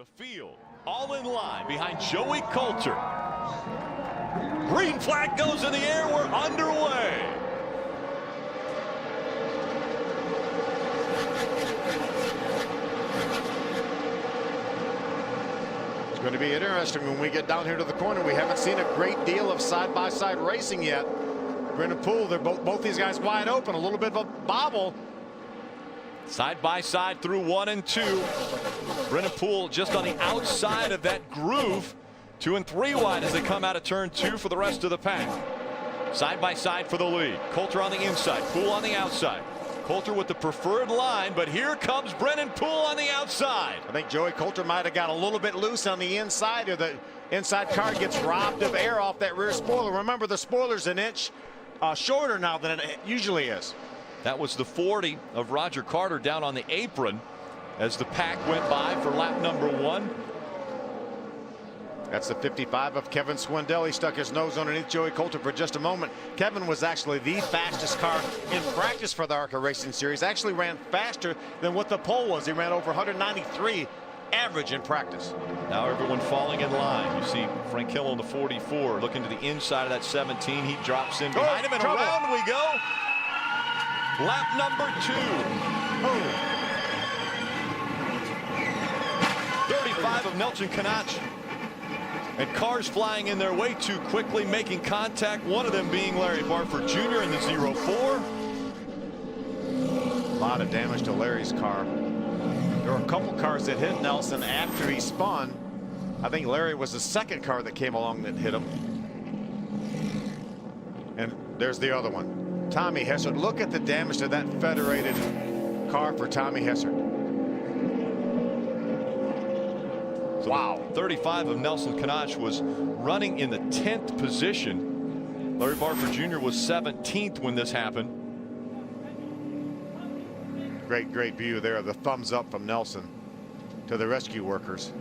The field all in line behind Joey Coulter. Green flag goes in the air. We're underway. It's going to be interesting when we get down here to the corner. We haven't seen a great deal of side-by-side racing yet. Brennan Poole, they're both these guys wide open. A little bit of a bobble. Side by side through 1 and 2. Brennan Poole just on the outside of that groove. 2 and 3 wide as they come out of turn 2 for the rest of the pack. Side by side for the lead. Coulter on the inside, Poole on the outside. Coulter with the preferred line, but here comes Brennan Poole on the outside. I think Joey Coulter might have got a little bit loose on the inside, or the inside car gets robbed of air off that rear spoiler. Remember, the spoiler's an inch shorter now than it usually is. That was the 40 of Roger Carter down on the apron as the pack went by for lap number 1. That's the 55 of Kevin Swindell. He stuck his nose underneath Joey Coulter for just a moment. Kevin was actually the fastest car in practice for the ARCA Racing Series. Actually ran faster than what the pole was. He ran over 193 average in practice. Now everyone falling in line. You see Frank Hill on the 44 looking to the inside of that 17. He drops in behind him and trouble. Around we go. Lap number 2. 35 of Nelson Canach. And cars flying in their way too quickly, making contact. One of them being Larry Barford Jr. in the 04. A lot of damage to Larry's car. There were a couple cars that hit Nelson after he spun. I think Larry was the second car that came along that hit him. And there's the other one. Tommy Hessert. Look at the damage to that federated car for Tommy Hessert. Wow. 35 of Nelson Canach was running in the 10th position. Larry Barford Jr. was 17th when this happened. Great view there. The thumbs up from Nelson to the rescue workers.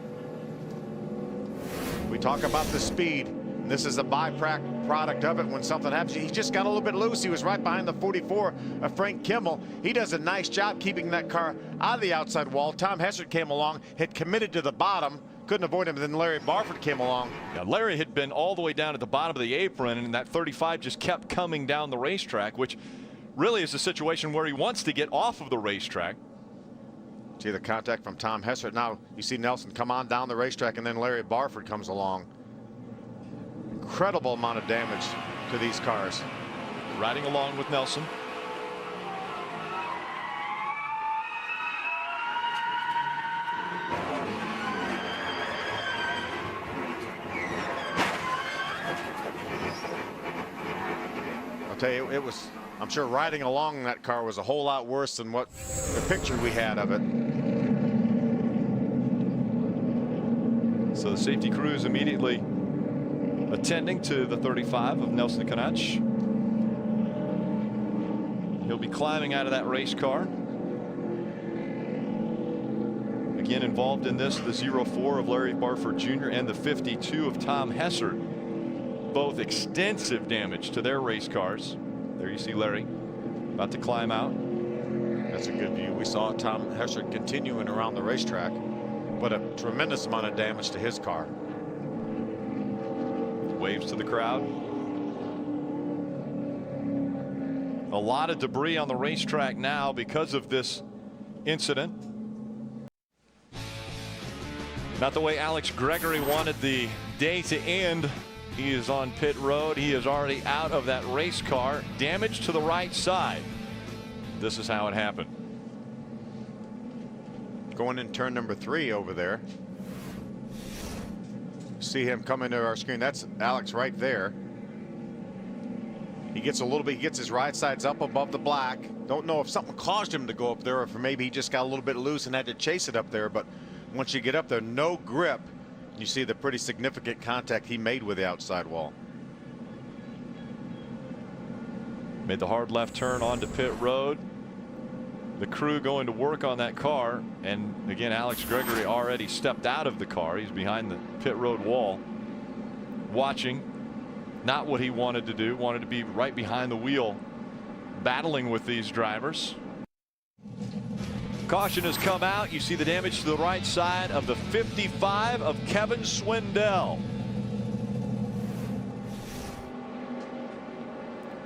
We talk about the speed. This is a byproduct of it when something happens. He just got a little bit loose. He was right behind the 44 of Frank Kimmel. He does a nice job keeping that car out of the outside wall. Tom Hessert came along, had committed to the bottom, couldn't avoid him. Then Larry Barford came along. Yeah, Larry had been all the way down at the bottom of the apron, and that 35 just kept coming down the racetrack, which really is a situation where he wants to get off of the racetrack. See the contact from Tom Hessert. Now you see Nelson come on down the racetrack, and then Larry Barford comes along. Incredible amount of damage to these cars. Riding along with Nelson. I'll tell you, it was, I'm sure riding along that car was a whole lot worse than what the picture we had of it. So the safety crew is immediately attending to the 35 of Nelson Canach. He'll be climbing out of that race car. Again involved in this, the 04 of Larry Barford Jr. and the 52 of Tom Hessert. Both extensive damage to their race cars. There you see Larry about to climb out. That's a good view. We saw Tom Hessert continuing around the racetrack, but a tremendous amount of damage to his car. Waves to the crowd. A lot of debris on the racetrack now because of this incident. Not the way Alex Gregory wanted the day to end. He is on pit road. He is already out of that race car. Damage to the right side. This is how it happened. Going in turn number 3 over there. See him coming to our screen. That's Alex right there. He gets a little bit, he gets his right sides up above the black. Don't know if something caused him to go up there, or if maybe he just got a little bit loose and had to chase it up there. But once you get up there, no grip. You see the pretty significant contact he made with the outside wall. Made the hard left turn onto pit road. The crew going to work on that car, and again Alex Gregory already stepped out of the car. He's behind the pit road wall watching. Not what he wanted to do. Wanted to be right behind the wheel battling with these drivers. Caution has come out. You see the damage to the right side of the 55 of Kevin Swindell.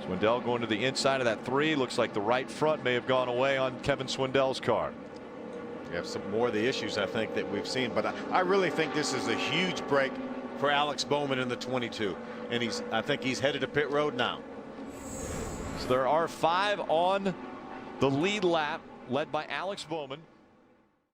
Swindell going to the inside of that 3. Looks like the right front may have gone away on Kevin Swindell's car. We have some more of the issues I think that we've seen, but I really think this is a huge break for Alex Bowman in the 22, and I think he's headed to pit road now. So there are 5 on the lead lap, led by Alex Bowman.